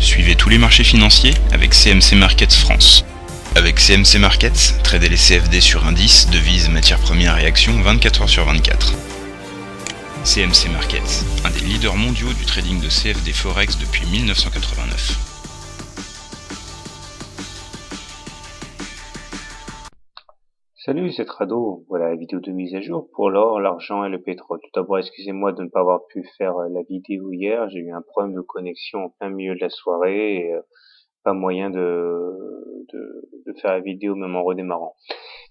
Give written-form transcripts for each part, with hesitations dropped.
Suivez tous les marchés financiers avec CMC Markets France. Avec CMC Markets, tradez les CFD sur indices, devises, matières premières et actions 24 heures sur 24. CMC Markets, un des leaders mondiaux du trading de CFD Forex depuis 1989. Salut, c'est Trado. Voilà la vidéo de mise à jour pour l'or, l'argent et le pétrole. Tout d'abord, excusez-moi de ne pas avoir pu faire la vidéo hier. J'ai eu un problème de connexion en plein milieu de la soirée et pas moyen de faire la vidéo même en redémarrant.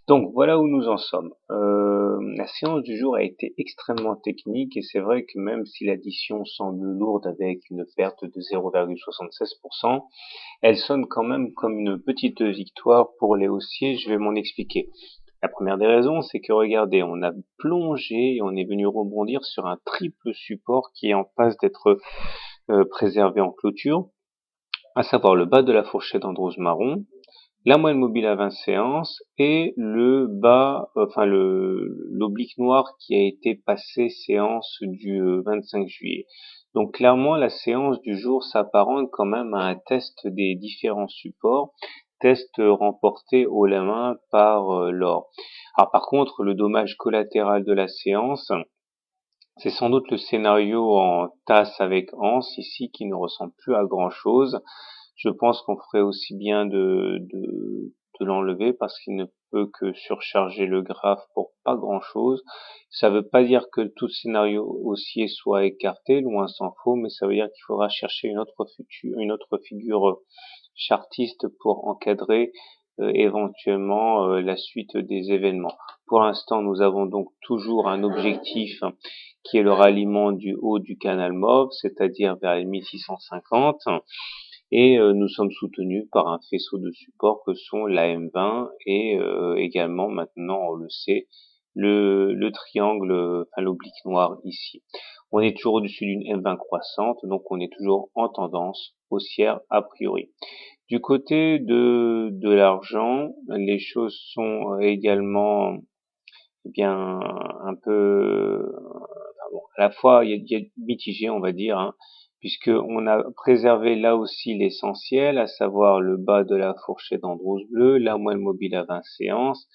Donc voilà où nous en sommes. La séance du jour a été extrêmement technique et c'est vrai que même si l'addition semble lourde avec une perte de 0,76%, elle sonne quand même comme une petite victoire pour les haussiers. Je vais m'en expliquer. La première des raisons, c'est que regardez, on a plongé et on est venu rebondir sur un triple support qui est en passe d'être préservé en clôture, à savoir le bas de la fourchette Andrews marron, la moyenne mobile à 20 séances et le bas, l'oblique noir qui a été passé séance du 25 juillet. Donc clairement, la séance du jour s'apparente quand même à un test des différents supports, test remporté haut la main par l'or. Alors par contre, le dommage collatéral de la séance, c'est sans doute le scénario en tasse avec anse ici qui ne ressemble plus à grand chose. Je pense qu'on ferait aussi bien de l'enlever parce qu'il ne peut que surcharger le graphe pour pas grand chose. Ça veut pas dire que tout scénario haussier soit écarté, loin s'en faut, mais ça veut dire qu'il faudra chercher une autre figure chartiste pour encadrer éventuellement la suite des événements. Pour l'instant, nous avons donc toujours un objectif qui est le ralliement du haut du canal mauve, c'est-à-dire vers les 1650. Et nous sommes soutenus par un faisceau de support que sont la M20 et également maintenant on le sait le triangle, l'oblique noir ici. On est toujours au-dessus d'une M20 croissante, donc on est toujours en tendance haussière a priori. Du côté de l'argent, les choses sont également bien un peu à la fois il y a mitigé on va dire, puisque on a préservé là aussi l'essentiel, à savoir le bas de la fourchette Andrews bleu, la moyenne mobile à 20 séances.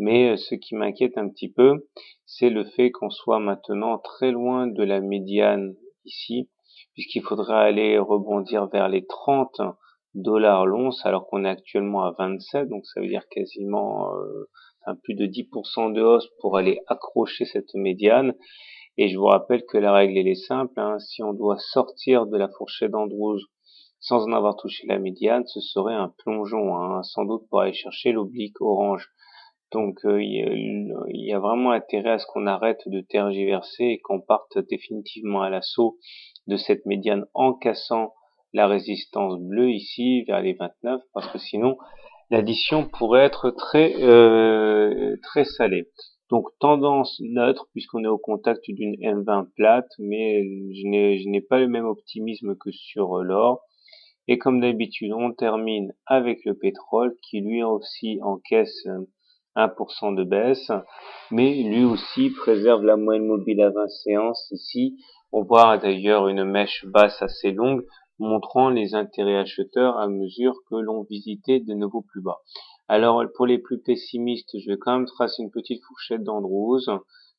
Mais ce qui m'inquiète un petit peu, c'est le fait qu'on soit maintenant très loin de la médiane ici, puisqu'il faudrait aller rebondir vers les 30 dollars l'once, alors qu'on est actuellement à 27, donc ça veut dire quasiment plus de 10% de hausse pour aller accrocher cette médiane. Et je vous rappelle que la règle elle est simple, si on doit sortir de la fourchette Andrews sans en avoir touché la médiane, ce serait un plongeon, sans doute pour aller chercher l'oblique orange. Donc il y a vraiment intérêt à ce qu'on arrête de tergiverser et qu'on parte définitivement à l'assaut de cette médiane en cassant la résistance bleue ici vers les 29, parce que sinon l'addition pourrait être très salée. Donc tendance neutre puisqu'on est au contact d'une M20 plate, mais je n'ai pas le même optimisme que sur l'or. Et comme d'habitude, on termine avec le pétrole qui lui aussi encaisse 1% de baisse, mais lui aussi préserve la moyenne mobile à 20 séances ici. On voit d'ailleurs une mèche basse assez longue montrant les intérêts acheteurs à mesure que l'on visitait de nouveaux plus bas. Alors pour les plus pessimistes, je vais quand même tracer une petite fourchette d'Andrews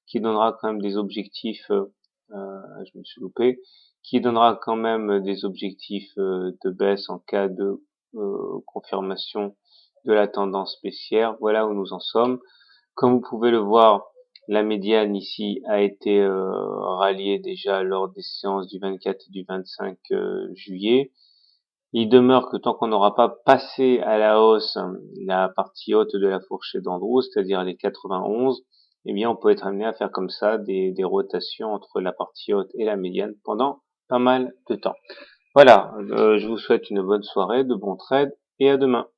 qui donnera quand même des objectifs, je me suis loupé, qui donnera quand même des objectifs de baisse en cas de confirmation de la tendance baissière. Voilà où nous en sommes. Comme vous pouvez le voir, la médiane ici a été ralliée déjà lors des séances du 24 et du 25 juillet. Il demeure que tant qu'on n'aura pas passé à la hausse la partie haute de la fourchette d'Andrews, c'est-à-dire les 91, eh bien on peut être amené à faire comme ça des rotations entre la partie haute et la médiane pendant pas mal de temps. Voilà, je vous souhaite une bonne soirée, de bons trades et à demain.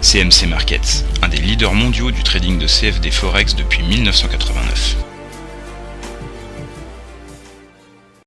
CMC Markets, un des leaders mondiaux du trading de CFD Forex depuis 1989.